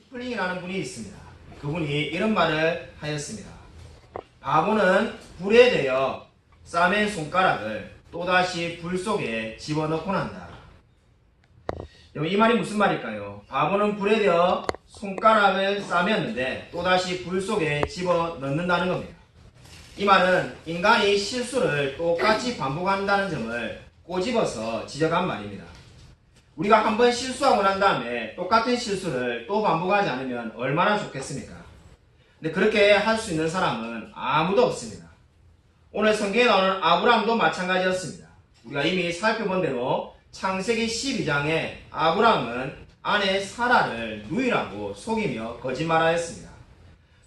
스프링이라는 분이 있습니다. 그분이 이런 말을 하였습니다. 바보는 불에 대어 싸맨 손가락을 또다시 불 속에 집어넣곤 한다. 이 말이 무슨 말일까요? 바보는 불에 대어 손가락을 싸매었는데 또다시 불 속에 집어넣는다는 겁니다. 이 말은 인간이 실수를 똑같이 반복한다는 점을 꼬집어서 지적한 말입니다. 우리가 한번 실수하고 난 다음에 똑같은 실수를 또 반복하지 않으면 얼마나 좋겠습니까? 근데 그렇게 할 수 있는 사람은 아무도 없습니다. 오늘 성경에 나오는 아브라함도 마찬가지였습니다. 우리가 이미 살펴본 대로 창세기 12장에 아브라함은 아내 사라를 누이라고 속이며 거짓말하였습니다.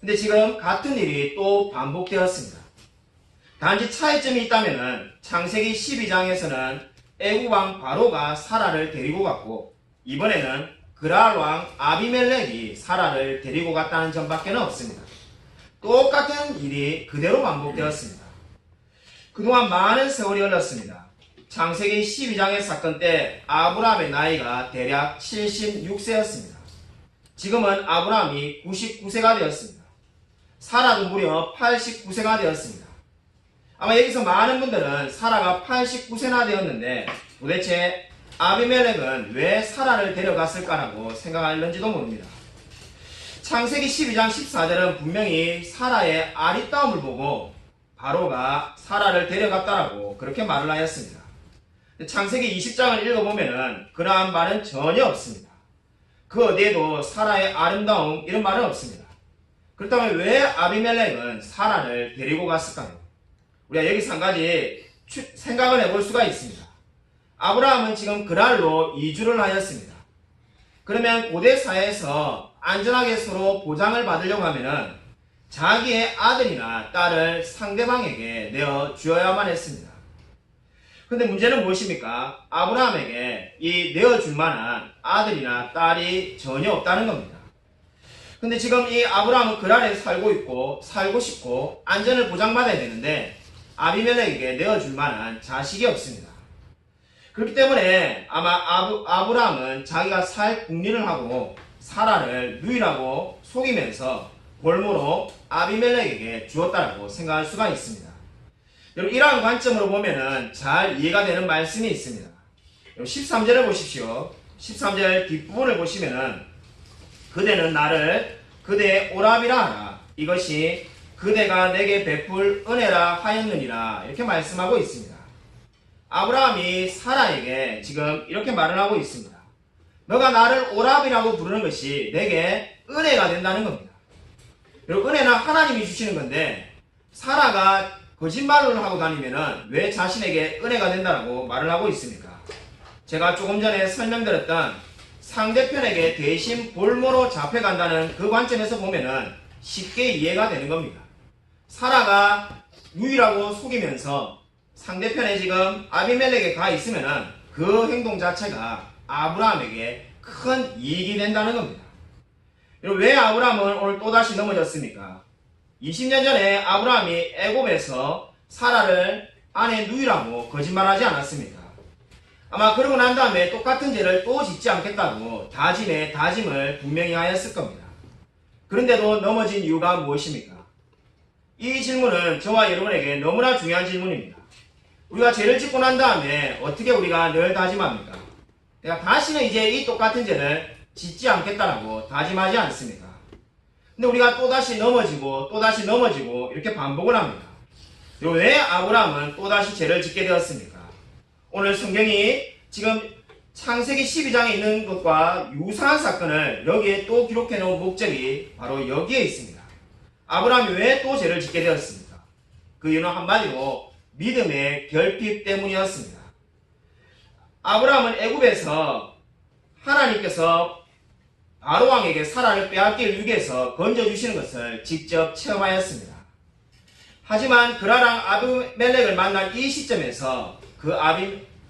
근데 지금 같은 일이 또 반복되었습니다. 단지 차이점이 있다면 창세기 12장에서는 애국왕 바로가 사라를 데리고 갔고 이번에는 그랄 왕 아비멜렉이 사라를 데리고 갔다는 점밖에 없습니다. 똑같은 일이 그대로 반복되었습니다. 그동안 많은 세월이 흘렀습니다. 창세기 12장의 사건 때 아브라함의 나이가 대략 76세였습니다. 지금은 아브라함이 99세가 되었습니다. 사라도 무려 89세가 되었습니다. 아마 여기서 많은 분들은 사라가 89세나 되었는데 도대체 아비멜렉은 왜 사라를 데려갔을까라고 생각하는지도 모릅니다. 창세기 12장 14절은 분명히 사라의 아리따움을 보고 바로가 사라를 데려갔다라고 그렇게 말을 하였습니다. 창세기 20장을 읽어보면 그러한 말은 전혀 없습니다. 그 어디에도 사라의 아름다움 이런 말은 없습니다. 그렇다면 왜 아비멜렉은 사라를 데리고 갔을까요? 우리가 여기서 한 가지 생각을 해볼 수가 있습니다. 아브라함은 지금 그랄로 이주를 하였습니다. 그러면 고대 사회에서 안전하게 서로 보장을 받으려고 하면은 자기의 아들이나 딸을 상대방에게 내어 주어야만 했습니다. 그런데 문제는 무엇입니까? 아브라함에게 이 내어줄 만한 아들이나 딸이 전혀 없다는 겁니다. 근데 지금 이 아브라함은 그랄에 살고 싶고 안전을 보장받아야 되는데 아비멜렉에게 내어줄 만한 자식이 없습니다. 그렇기 때문에 아마 아브라함은 자기가 살 궁리를 하고 사라를 누이라고 속이면서 볼모로 아비멜렉에게 주었다라고 생각할 수가 있습니다. 여러분 이러한 관점으로 보면은 잘 이해가 되는 말씀이 있습니다. 13절을 보십시오. 13절 뒷부분을 보시면은 그대는 나를 그대의 오랍이라 하라. 이것이 그대가 내게 베풀 은혜라 하였느니라. 이렇게 말씀하고 있습니다. 아브라함이 사라에게 지금 이렇게 말을 하고 있습니다. 너가 나를 오랍이라고 부르는 것이 내게 은혜가 된다는 겁니다. 여러분 은혜는 하나님이 주시는 건데 사라가 거짓말을 하고 다니면은 왜 자신에게 은혜가 된다고 말을 하고 있습니까? 제가 조금 전에 설명드렸던 상대편에게 대신 볼모로 잡혀간다는 그 관점에서 보면은 쉽게 이해가 되는 겁니다. 사라가 누이라고 속이면서 상대편에 지금 아비멜렉에 가 있으면은 그 행동 자체가 아브라함에게 큰 이익이 된다는 겁니다. 여러분 왜 아브라함은 오늘 또다시 넘어졌습니까? 20년 전에 아브라함이 애굽에서 사라를 아내 누이라고 거짓말하지 않았습니까? 아마 그러고 난 다음에 똑같은 죄를 또 짓지 않겠다고 다짐을 분명히 하였을 겁니다. 그런데도 넘어진 이유가 무엇입니까? 이 질문은 저와 여러분에게 너무나 중요한 질문입니다. 우리가 죄를 짓고 난 다음에 어떻게 우리가 늘 다짐합니까? 내가 다시는 이제 이 똑같은 죄를 짓지 않겠다라고 다짐하지 않습니까? 근데 우리가 또다시 넘어지고 이렇게 반복을 합니다. 왜 아브라함은 또다시 죄를 짓게 되었습니까? 오늘 성경이 지금 창세기 12장에 있는 것과 유사한 사건을 여기에 또 기록해 놓은 목적이 바로 여기에 있습니다. 아브라함이 왜 또 죄를 짓게 되었습니까? 그 이유는 한마디로 믿음의 결핍 때문이었습니다. 아브라함은 애굽에서 하나님께서 바로왕에게 사라를 빼앗길 위기에서 건져주시는 것을 직접 체험하였습니다. 하지만 그라랑 아비멜렉을 만난 이 시점에서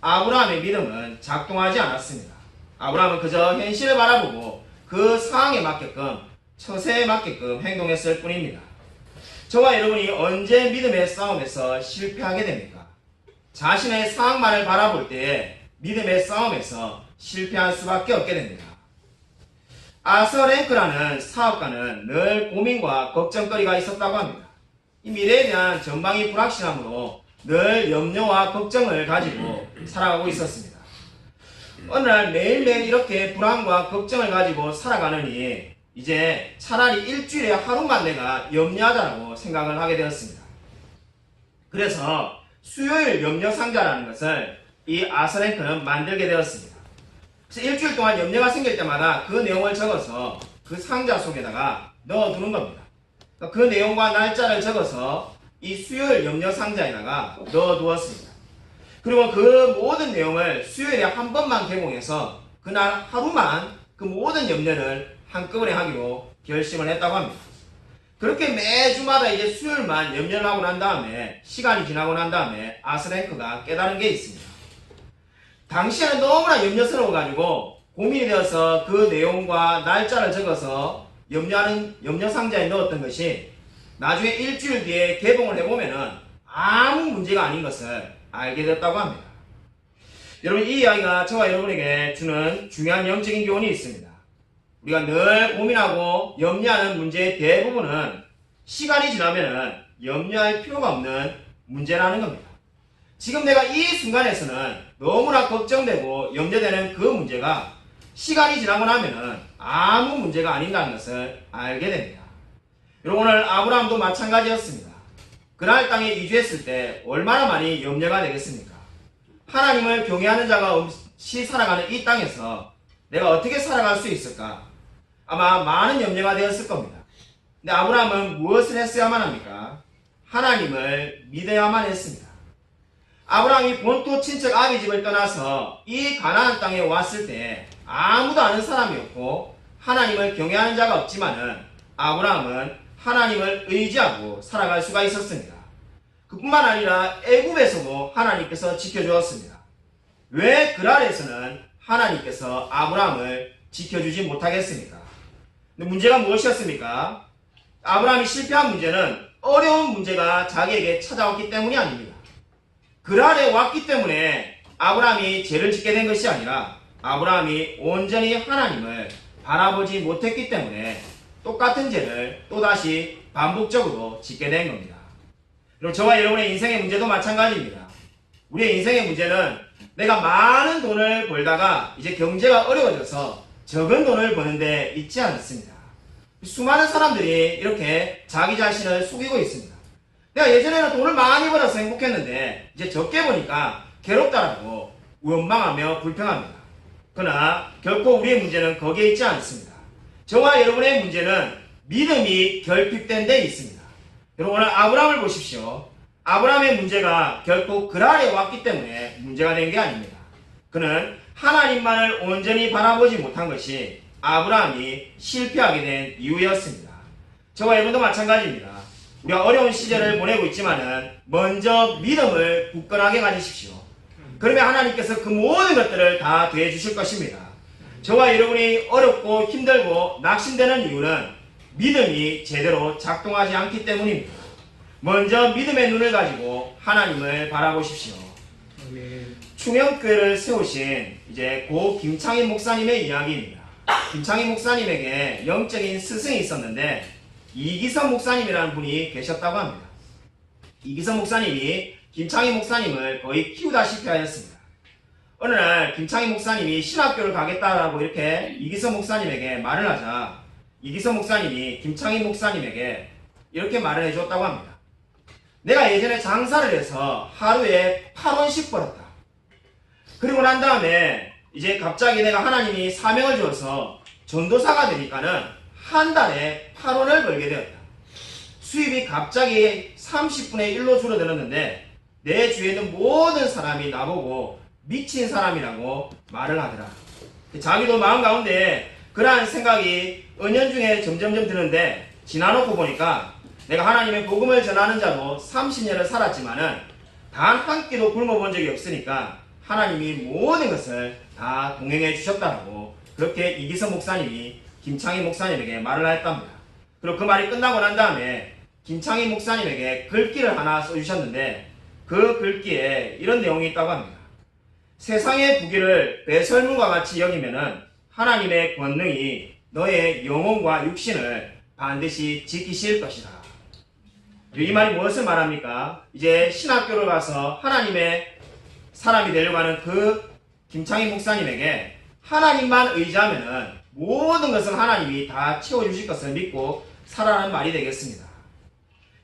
아브라함의 믿음은 작동하지 않았습니다. 아브라함은 그저 현실을 바라보고 그 상황에 맞게끔 처세에 맞게끔 행동했을 뿐입니다. 저와 여러분이 언제 믿음의 싸움에서 실패하게 됩니까? 자신의 상황만을 바라볼 때에 믿음의 싸움에서 실패할 수밖에 없게 됩니다. 아서랭크라는 사업가는 늘 고민과 걱정거리가 있었다고 합니다. 이 미래에 대한 전망이 불확실하므로 늘 염려와 걱정을 가지고 살아가고 있었습니다. 어느 날 매일매일 이렇게 불안과 걱정을 가지고 살아가느니 이제 차라리 일주일에 하루만 내가 염려하자라고 생각을 하게 되었습니다. 그래서 수요일 염려상자라는 것을 이 아서랭크는 만들게 되었습니다. 그래서 일주일 동안 염려가 생길 때마다 그 내용을 적어서 그 상자 속에다가 넣어두는 겁니다. 그 내용과 날짜를 적어서 이 수요일 염려상자에다가 넣어두었습니다. 그리고 그 모든 내용을 수요일에 한 번만 개봉해서 그날 하루만 그 모든 염려를 한꺼번에 하기로 결심을 했다고 합니다. 그렇게 매주마다 이제 수요일만 염려를 하고 난 다음에 시간이 지나고 난 다음에 아서랭크가 깨달은 게 있습니다. 당시에는 너무나 염려스러워가지고 고민이 되어서 그 내용과 날짜를 적어서 염려상자에 넣었던 것이 나중에 일주일 뒤에 개봉을 해보면은 아무 문제가 아닌 것을 알게 됐다고 합니다. 여러분, 이 이야기가 저와 여러분에게 주는 중요한 영적인 교훈이 있습니다. 우리가 늘 고민하고 염려하는 문제의 대부분은 시간이 지나면은 염려할 필요가 없는 문제라는 겁니다. 지금 내가 이 순간에서는 너무나 걱정되고 염려되는 그 문제가 시간이 지나고 나면은 아무 문제가 아닌다는 것을 알게 됩니다. 여러분, 오늘 아브라함도 마찬가지였습니다. 그날 땅에 이주했을 때 얼마나 많이 염려가 되겠습니까? 하나님을 경외하는 자가 없이 살아가는 이 땅에서 내가 어떻게 살아갈 수 있을까? 아마 많은 염려가 되었을 겁니다. 근데 아브라함은 무엇을 했어야만 합니까? 하나님을 믿어야만 했습니다. 아브라함이 본토 친척 아비 집을 떠나서 이 가나안 땅에 왔을 때 아무도 아는 사람이었고 하나님을 경외하는 자가 없지만은 아브라함은 하나님을 의지하고 살아갈 수가 있었습니다. 그뿐만 아니라 애굽에서도 하나님께서 지켜주었습니다. 왜 그랄에서는 하나님께서 아브라함을 지켜주지 못하겠습니까? 근데 문제가 무엇이었습니까? 아브라함이 실패한 문제는 어려운 문제가 자기에게 찾아왔기 때문이 아닙니다. 그랄에 왔기 때문에 아브라함이 죄를 짓게 된 것이 아니라 아브라함이 온전히 하나님을 바라보지 못했기 때문에 똑같은 죄를 또다시 반복적으로 짓게 된 겁니다. 그리고 저와 여러분의 인생의 문제도 마찬가지입니다. 우리의 인생의 문제는 내가 많은 돈을 벌다가 이제 경제가 어려워져서 적은 돈을 버는데 있지 않습니다. 수많은 사람들이 이렇게 자기 자신을 속이고 있습니다. 내가 예전에는 돈을 많이 벌어서 행복했는데 이제 적게 버니까 괴롭다라고 원망하며 불평합니다. 그러나 결코 우리의 문제는 거기에 있지 않습니다. 저와 여러분의 문제는 믿음이 결핍된 데 있습니다. 여러분, 오늘 아브라함을 보십시오. 아브라함의 문제가 결코 그랄에 왔기 때문에 문제가 된 게 아닙니다. 그는 하나님만을 온전히 바라보지 못한 것이 아브라함이 실패하게 된 이유였습니다. 저와 여러분도 마찬가지입니다. 우리가 어려운 시절을 보내고 있지만은 먼저 믿음을 굳건하게 가지십시오. 그러면 하나님께서 그 모든 것들을 다 더해주실 것입니다. 저와 여러분이 어렵고 힘들고 낙심되는 이유는 믿음이 제대로 작동하지 않기 때문입니다. 먼저 믿음의 눈을 가지고 하나님을 바라보십시오. 충영교회를 세우신 이제 고 김창희 목사님의 이야기입니다. 김창희 목사님에게 영적인 스승이 있었는데 이기성 목사님이라는 분이 계셨다고 합니다. 이기성 목사님이 김창희 목사님을 거의 키우다시피 하였습니다. 어느 날 김창희 목사님이 신학교를 가겠다라고 이렇게 이기성 목사님에게 말을 하자 이기성 목사님이 김창희 목사님에게 이렇게 말을 해줬다고 합니다. 내가 예전에 장사를 해서 하루에 8원씩 벌었다. 그리고 난 다음에 이제 갑자기 내가 하나님이 사명을 주어서 전도사가 되니까는 한 달에 8원을 벌게 되었다. 수입이 갑자기 30분의 1로 줄어들었는데 내 주위에 있는 모든 사람이 나보고 미친 사람이라고 말을 하더라. 자기도 마음 가운데 그러한 생각이 은연중에 점점점 드는데 지나놓고 보니까 내가 하나님의 복음을 전하는 자로 30년을 살았지만은 단 한 끼도 굶어본 적이 없으니까 하나님이 모든 것을 다 동행해 주셨다라고 그렇게 이기성 목사님이 김창희 목사님에게 말을 하였답니다. 그리고 그 말이 끝나고 난 다음에 김창희 목사님에게 글귀를 하나 써주셨는데 그 글귀에 이런 내용이 있다고 합니다. 세상의 부귀를 배설물과 같이 여기면은 하나님의 권능이 너의 영혼과 육신을 반드시 지키실 것이다. 이 말이 무엇을 말합니까? 이제 신학교를 가서 하나님의 사람이 되려고 하는 그 김창희 목사님에게 하나님만 의지하면은 모든 것을 하나님이 다 채워주실 것을 믿고 살아라는 말이 되겠습니다.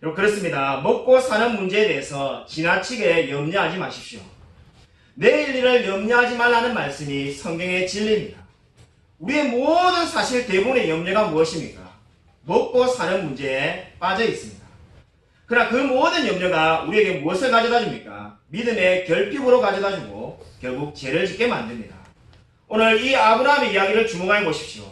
여러분, 그렇습니다. 먹고 사는 문제에 대해서 지나치게 염려하지 마십시오. 내일 일을 염려하지 말라는 말씀이 성경의 진리입니다. 우리의 모든 사실 대부분의 염려가 무엇입니까? 먹고 사는 문제에 빠져 있습니다. 그러나 그 모든 염려가 우리에게 무엇을 가져다 줍니까? 믿음의 결핍으로 가져다 주고 결국 죄를 짓게 만듭니다. 오늘 이 아브라함의 이야기를 주목해 보십시오.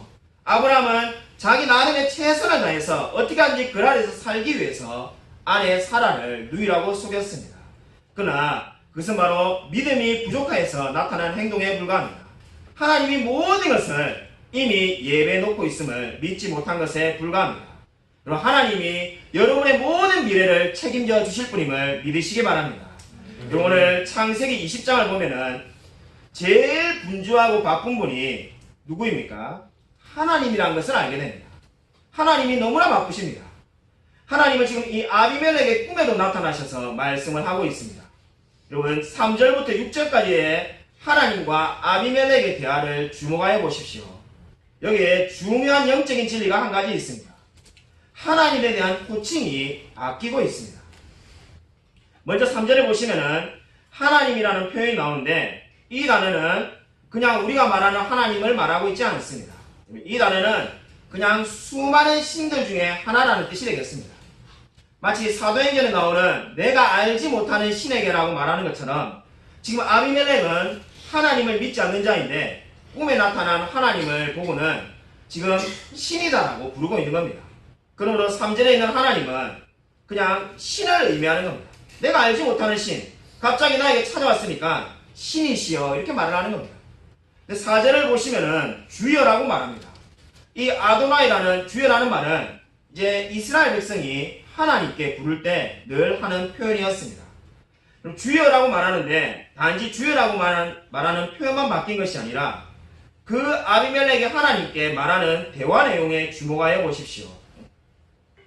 아브라함은 자기 나름의 최선을 다해서 어떻게 하든지 그랄에서 살기 위해서 아내 사라를 누이라고 속였습니다. 그러나 그것은 바로 믿음이 부족해서 나타난 행동에 불과합니다. 하나님이 모든 것을 이미 예배해 놓고 있음을 믿지 못한 것에 불과합니다. 그리고 하나님이 여러분의 모든 미래를 책임져 주실 분임을 믿으시기 바랍니다. 그리고 오늘 창세기 20장을 보면은 제일 분주하고 바쁜 분이 누구입니까? 하나님이라는 것을 알게 됩니다. 하나님이 너무나 바쁘십니다. 하나님은 지금 이 아비멜렉의 꿈에도 나타나셔서 말씀을 하고 있습니다. 여러분 3절부터 6절까지의 하나님과 아비멜렉의 대화를 주목하여 보십시오. 여기에 중요한 영적인 진리가 한 가지 있습니다. 하나님에 대한 호칭이 바뀌고 있습니다. 먼저 3절에 보시면은 하나님이라는 표현이 나오는데 이 단어는 그냥 우리가 말하는 하나님을 말하고 있지 않습니다. 이 단어는 그냥 수많은 신들 중에 하나라는 뜻이 되겠습니다. 마치 사도행전에 나오는 내가 알지 못하는 신에게라고 말하는 것처럼 지금 아비멜렉은 하나님을 믿지 않는 자인데 꿈에 나타난 하나님을 보고는 지금 신이다라고 부르고 있는 겁니다. 그러므로 3절에 있는 하나님은 그냥 신을 의미하는 겁니다. 내가 알지 못하는 신, 갑자기 나에게 찾아왔으니까 신이시여 이렇게 말을 하는 겁니다. 4절을 보시면은 주여라고 말합니다. 이 아도나이라는 주여라는 말은 이제 이스라엘 백성이 하나님께 부를 때 늘 하는 표현이었습니다. 그럼 주여라고 말하는데 단지 주여라고 말하는 표현만 바뀐 것이 아니라 그 아비멜렉의 하나님께 말하는 대화 내용에 주목하여 보십시오.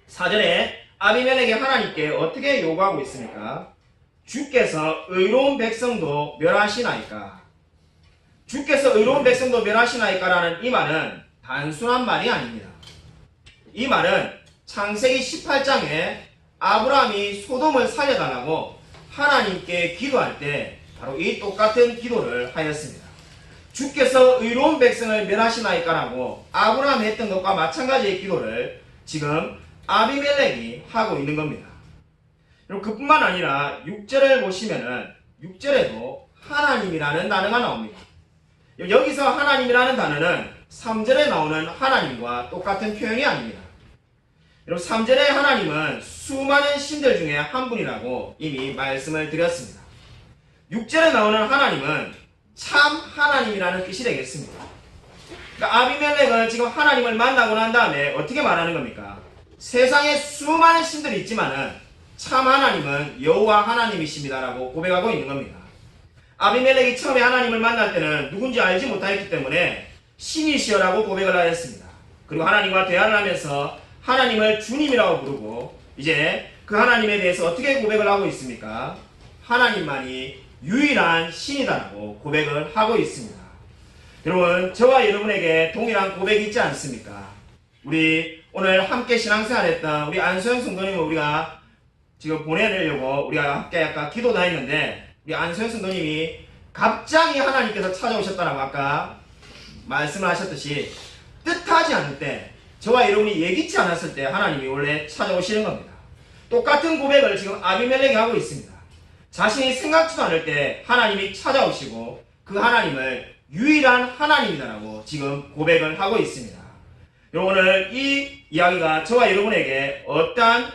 4절에 아비멜렉의 하나님께 어떻게 요구하고 있습니까? 주께서 의로운 백성도 멸하시나이까? 주께서 의로운 백성도 멸하시나이까라는 이 말은 단순한 말이 아닙니다. 이 말은 창세기 18장에 아브라함이 소돔을 살려달라고 하나님께 기도할 때 바로 이 똑같은 기도를 하였습니다. 주께서 의로운 백성을 멸하시나이까라고 아브라함이 했던 것과 마찬가지의 기도를 지금 아비멜렉이 하고 있는 겁니다. 그리고 그뿐만 아니라 6절을 보시면은 6절에도 하나님이라는 단어가 나옵니다. 여기서 하나님이라는 단어는 3절에 나오는 하나님과 똑같은 표현이 아닙니다. 여러분 3절의 하나님은 수많은 신들 중에 한 분이라고 이미 말씀을 드렸습니다. 6절에 나오는 하나님은 참 하나님이라는 뜻이 되겠습니다. 그러니까 아비멜렉은 지금 하나님을 만나고 난 다음에 어떻게 말하는 겁니까? 세상에 수많은 신들이 있지만은 참 하나님은 여호와 하나님이십니다라고 고백하고 있는 겁니다. 아비멜렉이 처음에 하나님을 만날 때는 누군지 알지 못하였기 때문에 신이시여라고 고백을 하였습니다. 그리고 하나님과 대화를 하면서 하나님을 주님이라고 부르고 이제 그 하나님에 대해서 어떻게 고백을 하고 있습니까? 하나님만이 유일한 신이다라고 고백을 하고 있습니다. 여러분 저와 여러분에게 동일한 고백이 있지 않습니까? 우리 오늘 함께 신앙생활했던 우리 안소영 성도님을 우리가 지금 보내려고 우리가 함께 아까 기도도 했는데 우리 안소영 성도님이 갑자기 하나님께서 찾아오셨다라고 아까 말씀을 하셨듯이 뜻하지 않을 때 저와 여러분이 예기치 않았을 때 하나님이 원래 찾아오시는 겁니다. 똑같은 고백을 지금 아비멜렉이 하고 있습니다. 자신이 생각지도 않을 때 하나님이 찾아오시고 그 하나님을 유일한 하나님이다라고 지금 고백을 하고 있습니다. 여러분 오늘 이 이야기가 저와 여러분에게 어떠한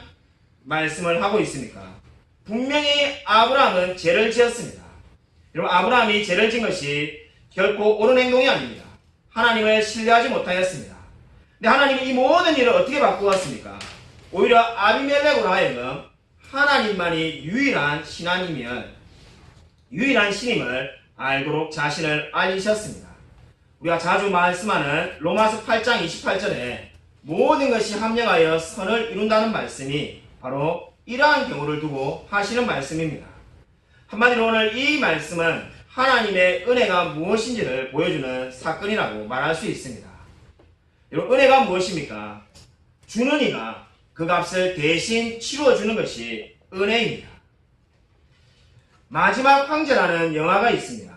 말씀을 하고 있습니까? 분명히 아브라함은 죄를 지었습니다. 여러분 아브라함이 죄를 지은 것이 결코 옳은 행동이 아닙니다. 하나님을 신뢰하지 못하였습니다. 근데 하나님이 이 모든 일을 어떻게 바꾸었습니까? 오히려 아비멜렉으로 하여금 하나님만이 유일한 신하님이면 유일한 신임을 알도록 자신을 알리셨습니다. 우리가 자주 말씀하는 로마서 8장 28절에 모든 것이 합력하여 선을 이룬다는 말씀이 바로 이러한 경우를 두고 하시는 말씀입니다. 한마디로 오늘 이 말씀은 하나님의 은혜가 무엇인지를 보여주는 사건이라고 말할 수 있습니다. 여러분, 은혜가 무엇입니까? 주는 이가 그 값을 대신 치루어주는 것이 은혜입니다. 마지막 황제라는 영화가 있습니다.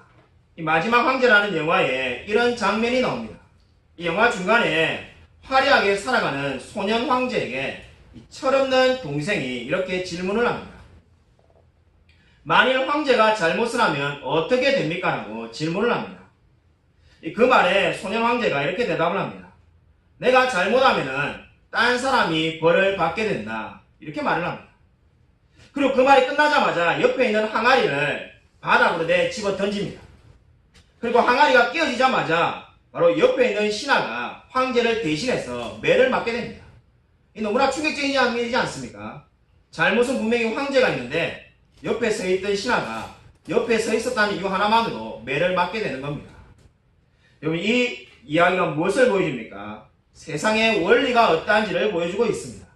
이 마지막 황제라는 영화에 이런 장면이 나옵니다. 이 영화 중간에 화려하게 살아가는 소년 황제에게 이 철없는 동생이 이렇게 질문을 합니다. 만일 황제가 잘못을 하면 어떻게 됩니까? 라고 질문을 합니다. 그 말에 소년 황제가 이렇게 대답을 합니다. 내가 잘못하면은 딴 사람이 벌을 받게 된다. 이렇게 말을 합니다. 그리고 그 말이 끝나자마자 옆에 있는 항아리를 바닥으로 집어 던집니다. 그리고 항아리가 끼어지자마자 바로 옆에 있는 신하가 황제를 대신해서 매를 맞게 됩니다. 이 너무나 충격적인 장면이지 않습니까? 잘못은 분명히 황제가 있는데 옆에 서 있던 신하가 옆에 서 있었다는 이유 하나만으로 매를 맞게 되는 겁니다. 여러분, 이 이야기가 무엇을 보여줍니까? 세상의 원리가 어떠한지를 보여주고 있습니다.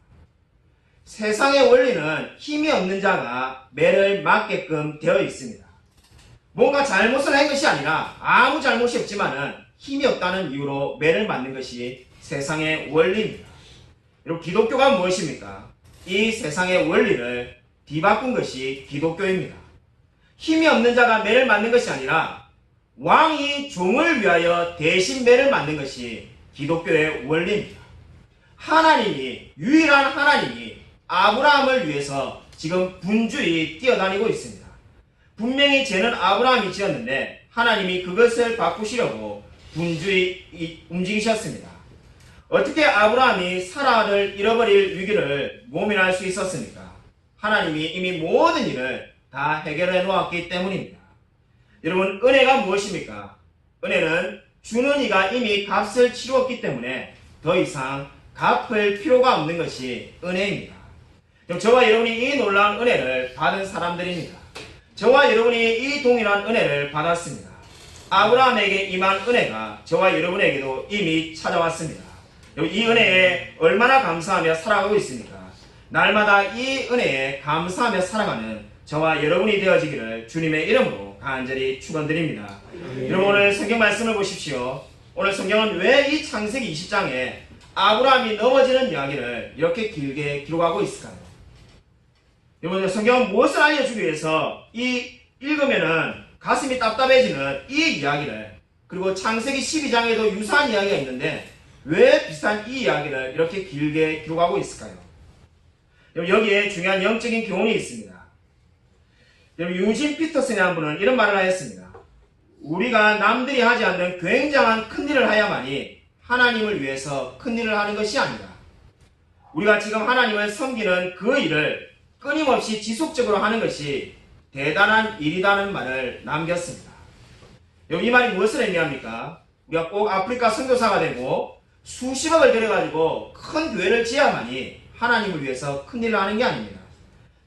세상의 원리는 힘이 없는 자가 매를 맞게끔 되어 있습니다. 뭔가 잘못을 한 것이 아니라 아무 잘못이 없지만은 힘이 없다는 이유로 매를 맞는 것이 세상의 원리입니다. 여러분, 기독교가 무엇입니까? 이 세상의 원리를 뒤바꾼 것이 기독교입니다. 힘이 없는 자가 매를 맞는 것이 아니라 왕이 종을 위하여 대신 매를 맞는 것이 기독교의 원리입니다. 하나님이, 유일한 하나님이 아브라함을 위해서 지금 분주히 뛰어다니고 있습니다. 분명히 죄는 아브라함이 지었는데 하나님이 그것을 바꾸시려고 분주히 움직이셨습니다. 어떻게 아브라함이 사라를 잃어버릴 위기를 모면할 수 있었습니까? 하나님이 이미 모든 일을 다 해결해 놓았기 때문입니다. 여러분, 은혜가 무엇입니까? 은혜는 주는 이가 이미 값을 치루었기 때문에 더 이상 갚을 필요가 없는 것이 은혜입니다. 저와 여러분이 이 놀라운 은혜를 받은 사람들입니다. 저와 여러분이 이 동일한 은혜를 받았습니다. 아브라함에게 임한 은혜가 저와 여러분에게도 이미 찾아왔습니다. 이 은혜에 얼마나 감사하며 살아가고 있습니까? 날마다 이 은혜에 감사하며 살아가는 저와 여러분이 되어지기를 주님의 이름으로 간절히 축원드립니다. 여러분, 오늘 성경 말씀을 보십시오. 오늘 성경은 왜 이 창세기 20장에 아브라함이 넘어지는 이야기를 이렇게 길게 기록하고 있을까요? 여러분, 성경은 무엇을 알려주기 위해서 읽으면은 가슴이 답답해지는 이 이야기를, 그리고 창세기 12장에도 유사한 이야기가 있는데 왜 비슷한 이 이야기를 이렇게 길게 기록하고 있을까요? 여러분, 여기에 중요한 영적인 교훈이 있습니다. 여러분, 유진 피터슨이라는 분은 이런 말을 하였습니다. 우리가 남들이 하지 않는 굉장한 큰일을 해야만이 하나님을 위해서 큰일을 하는 것이 아니다. 우리가 지금 하나님을 섬기는 그 일을 끊임없이 지속적으로 하는 것이 대단한 일이라는 말을 남겼습니다. 여기 이 말이 무엇을 의미합니까? 우리가 꼭 아프리카 선교사가 되고 수십억을 들여가지고 큰 교회를 지어야만이 하나님을 위해서 큰일을 하는 게 아닙니다.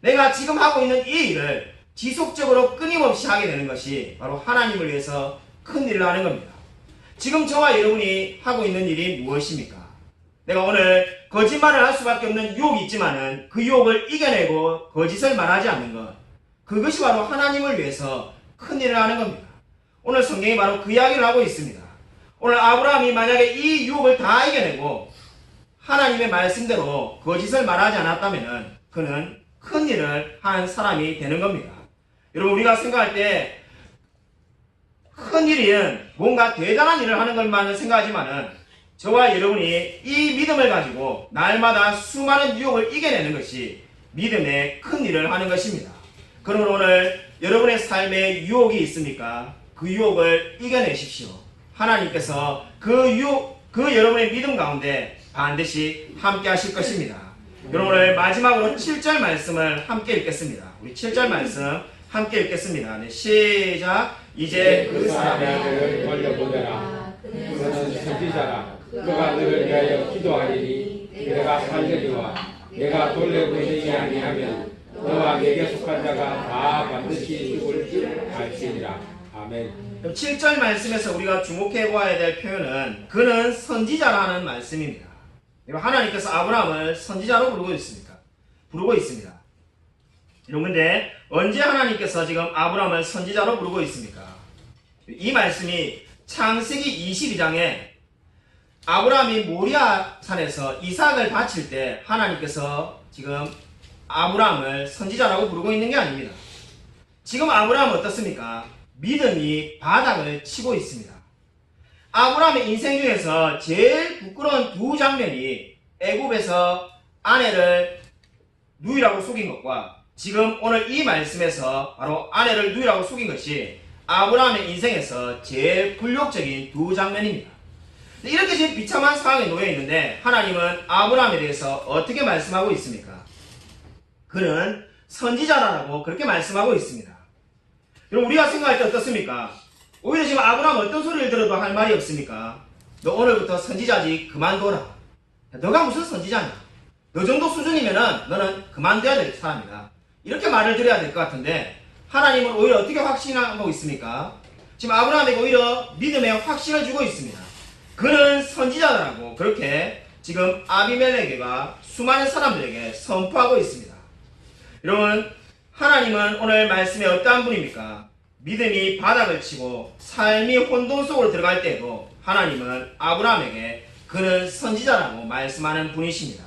내가 지금 하고 있는 이 일을 지속적으로 끊임없이 하게 되는 것이 바로 하나님을 위해서 큰일을 하는 겁니다. 지금 저와 여러분이 하고 있는 일이 무엇입니까? 내가 오늘 거짓말을 할 수밖에 없는 유혹이 있지만은 그 유혹을 이겨내고 거짓을 말하지 않는 것, 그것이 바로 하나님을 위해서 큰일을 하는 겁니다. 오늘 성경이 바로 그 이야기를 하고 있습니다. 오늘 아브라함이 만약에 이 유혹을 다 이겨내고 하나님의 말씀대로 거짓을 말하지 않았다면 그는 큰일을 한 사람이 되는 겁니다. 여러분, 우리가 생각할 때 큰일은 뭔가 대단한 일을 하는 것만을 생각하지만은 저와 여러분이 이 믿음을 가지고 날마다 수많은 유혹을 이겨내는 것이 믿음의 큰일을 하는 것입니다. 그러므로 오늘 여러분의 삶에 유혹이 있습니까? 그 유혹을 이겨내십시오. 하나님께서 그 여러분의 믿음 가운데 반드시 함께 하실 것입니다. 여러분, 오늘 마지막으로 7절 말씀을 함께 읽겠습니다. 우리 7절 말씀 함께 읽겠습니다. 네, 시작. 이제 그 사람의 아들을 돌려보내라. 그는 선지자라. 그가 너를 위하여 기도하리니 내가 살려니와 내가 돌려보내지 아니하면 너와 내게 속한 자가 다 반드시 죽을 줄 알지니라. 아멘. 7절 말씀에서 우리가 주목해 보아야 될 표현은 그는 선지자라는 말씀입니다. 하나님께서 아브라함을 선지자로 부르고 있습니다. 그런데 언제 하나님께서 지금 아브라함을 선지자로 부르고 있습니까? 이 말씀이 창세기 22장에 아브라함이 모리아 산에서 이삭을 바칠 때 하나님께서 지금 아브라함을 선지자라고 부르고 있는 게 아닙니다. 지금 아브라함은 어떻습니까? 믿음이 바닥을 치고 있습니다. 아브라함의 인생 중에서 제일 부끄러운 두 장면이 애굽에서 아내를 누이라고 속인 것과 지금 오늘 이 말씀에서 바로 아내를 누이라고 속인 것이 아브라함의 인생에서 제일 굴욕적인 두 장면입니다. 이렇게 지금 비참한 상황에 놓여 있는데 하나님은 아브라함에 대해서 어떻게 말씀하고 있습니까? 그는 선지자라고 그렇게 말씀하고 있습니다. 여러분 우리가 생각할 때 어떻습니까? 오히려 지금 아브라함 어떤 소리를 들어도 할 말이 없습니까? 너 오늘부터 선지자지 그만둬라. 너가 무슨 선지자냐? 너 정도 수준이면은 너는 그만둬야 될 사람이다. 이렇게 말을 드려야 될 것 같은데 하나님은 오히려 어떻게 확신하고 있습니까? 지금 아브라함에게 오히려 믿음의 확신을 주고 있습니다. 그는 선지자라고 그렇게 지금 아비멜렉에게가 수많은 사람들에게 선포하고 있습니다. 여러분 하나님은 오늘 말씀에 어떠한 분입니까? 믿음이 바닥을 치고 삶이 혼돈 속으로 들어갈 때에도 하나님은 아브라함에게 그는 선지자라고 말씀하는 분이십니다.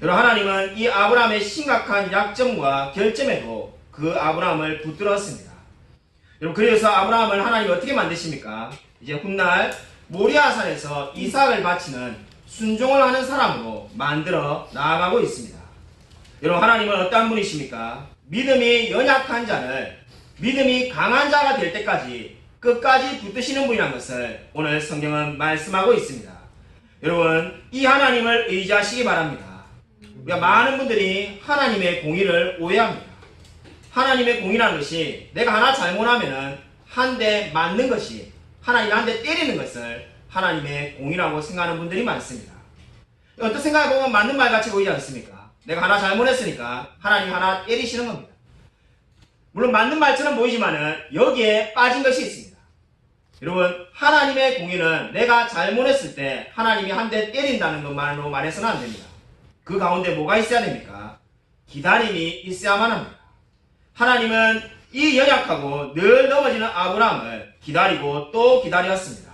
여러분 하나님은 이 아브라함의 심각한 약점과 결점에도 그 아브라함을 붙들었습니다. 여러분 그래서 아브라함을 하나님이 어떻게 만드십니까? 이제 훗날 모리아산에서 이삭을 바치는 순종을 하는 사람으로 만들어 나아가고 있습니다. 여러분 하나님은 어떠한 분이십니까? 믿음이 연약한 자를 믿음이 강한 자가 될 때까지 끝까지 붙드시는 분이라는 것을 오늘 성경은 말씀하고 있습니다. 여러분 이 하나님을 의지하시기 바랍니다. 많은 분들이 하나님의 공의를 오해합니다. 하나님의 공의라는 것이 내가 하나 잘못하면은 한 대 맞는 것이 하나님이 한 대 때리는 것을 하나님의 공의라고 생각하는 분들이 많습니다. 어떤 생각해보면 맞는 말 같이 보이지 않습니까? 내가 하나 잘못했으니까 하나님이 하나 때리시는 겁니다. 물론 맞는 말처럼 보이지만은 여기에 빠진 것이 있습니다. 여러분 하나님의 공의는 내가 잘못했을 때 하나님이 한 대 때린다는 것만으로 말해서는 안 됩니다. 그 가운데 뭐가 있어야 됩니까? 기다림이 있어야만 합니다. 하나님은 이 연약하고 늘 넘어지는 아브라함을 기다리고 또 기다렸습니다.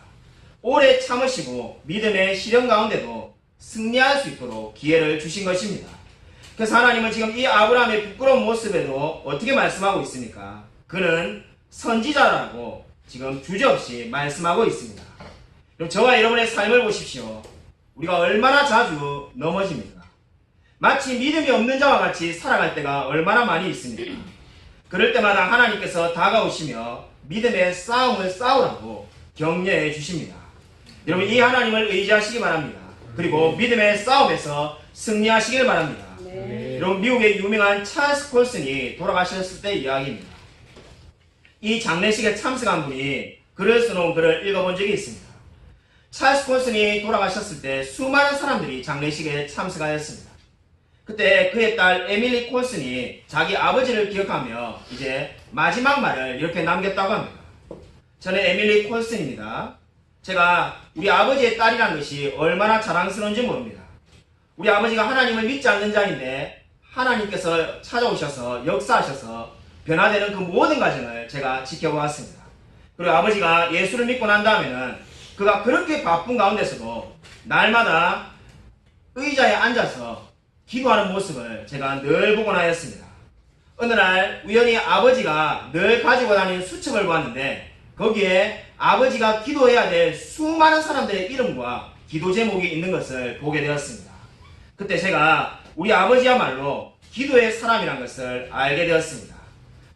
오래 참으시고 믿음의 시련 가운데도 승리할 수 있도록 기회를 주신 것입니다. 그래서 하나님은 지금 이 아브라함의 부끄러운 모습에도 어떻게 말씀하고 있습니까? 그는 선지자라고 지금 주저없이 말씀하고 있습니다. 그럼 저와 여러분의 삶을 보십시오. 우리가 얼마나 자주 넘어집니까? 마치 믿음이 없는 자와 같이 살아갈 때가 얼마나 많이 있습니까? 그럴 때마다 하나님께서 다가오시며 믿음의 싸움을 싸우라고 격려해 주십니다. 여러분 이 하나님을 의지하시기 바랍니다. 그리고 믿음의 싸움에서 승리하시길 바랍니다. 네. 여러분 미국의 유명한 찰스 콜슨이 돌아가셨을 때 이야기입니다. 이 장례식에 참석한 분이 글을 써놓은 글을 읽어본 적이 있습니다. 찰스 콜슨이 돌아가셨을 때 수많은 사람들이 장례식에 참석하였습니다. 그때 그의 딸 에밀리 콜슨이 자기 아버지를 기억하며 이제 마지막 말을 이렇게 남겼다고 합니다. 저는 에밀리 콜슨입니다. 제가 우리 아버지의 딸이라는 것이 얼마나 자랑스러운지 모릅니다. 우리 아버지가 하나님을 믿지 않는 자인데 하나님께서 찾아오셔서 역사하셔서 변화되는 그 모든 과정을 제가 지켜보았습니다. 그리고 아버지가 예수를 믿고 난 다음에는 그가 그렇게 바쁜 가운데서도 날마다 의자에 앉아서 기도하는 모습을 제가 늘 보곤 하였습니다. 어느 날 우연히 아버지가 늘 가지고 다니는 수첩을 보았는데 거기에 아버지가 기도해야 될 수많은 사람들의 이름과 기도 제목이 있는 것을 보게 되었습니다. 그때 제가 우리 아버지야말로 기도의 사람이란 것을 알게 되었습니다.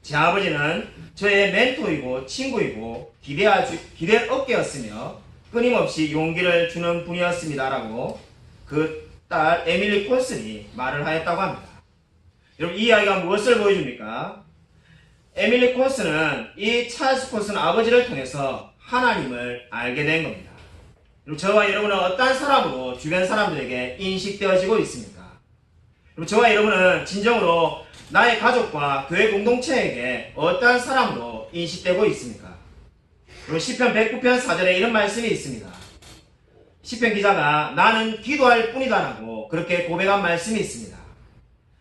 제 아버지는 저의 멘토이고 친구이고 기댈 어깨였으며 끊임없이 용기를 주는 분이었습니다라고 그 딸 에밀리 콜슨이 말을 하였다고 합니다. 여러분 이 이야기가 무엇을 보여줍니까? 에밀리 콜슨은 이 찰스 콜슨 아버지를 통해서 하나님을 알게 된 겁니다. 그리고 저와 여러분은 어떠한 사람으로 주변 사람들에게 인식되어지고 있습니까? 그리고 저와 여러분은 진정으로 나의 가족과 교회 공동체에게 어떠한 사람으로 인식되고 있습니까? 그리고 시편 109편 4절에 이런 말씀이 있습니다. 시편 기자가 나는 기도할 뿐이다라고 그렇게 고백한 말씀이 있습니다.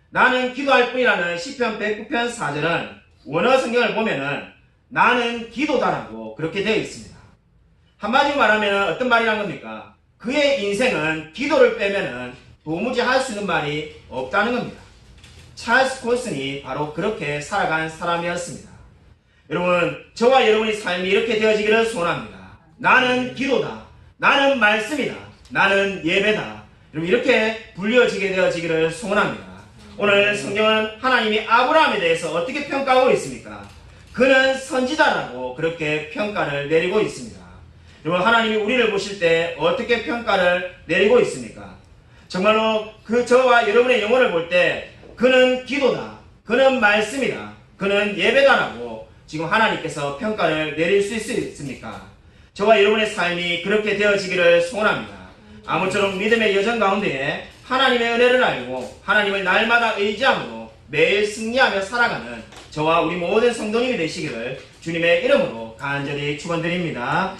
나는 기도할 뿐이라는 시편 109편 4절은 원어 성경을 보면은 나는 기도다라고 그렇게 되어 있습니다. 한마디로 말하면 어떤 말이란 겁니까? 그의 인생은 기도를 빼면은 도무지 할 수 있는 말이 없다는 겁니다. 찰스 콜슨이 바로 그렇게 살아간 사람이었습니다. 여러분, 저와 여러분의 삶이 이렇게 되어지기를 소원합니다. 나는 기도다. 나는 말씀이다. 나는 예배다. 여러분, 이렇게 불려지게 되어지기를 소원합니다. 오늘 성경은 하나님이 아브라함에 대해서 어떻게 평가하고 있습니까? 그는 선지자라고 그렇게 평가를 내리고 있습니다. 여러분, 하나님이 우리를 보실 때 어떻게 평가를 내리고 있습니까? 정말로 저와 여러분의 영혼을 볼 때 그는 기도다, 그는 말씀이다, 그는 예배다라고 지금 하나님께서 평가를 내릴 수 있습니까? 저와 여러분의 삶이 그렇게 되어지기를 소원합니다. 아무쪼록 믿음의 여정 가운데에 하나님의 은혜를 알고 하나님을 날마다 의지함으로 매일 승리하며 살아가는 저와 우리 모든 성도님이 되시기를 주님의 이름으로 간절히 축원드립니다.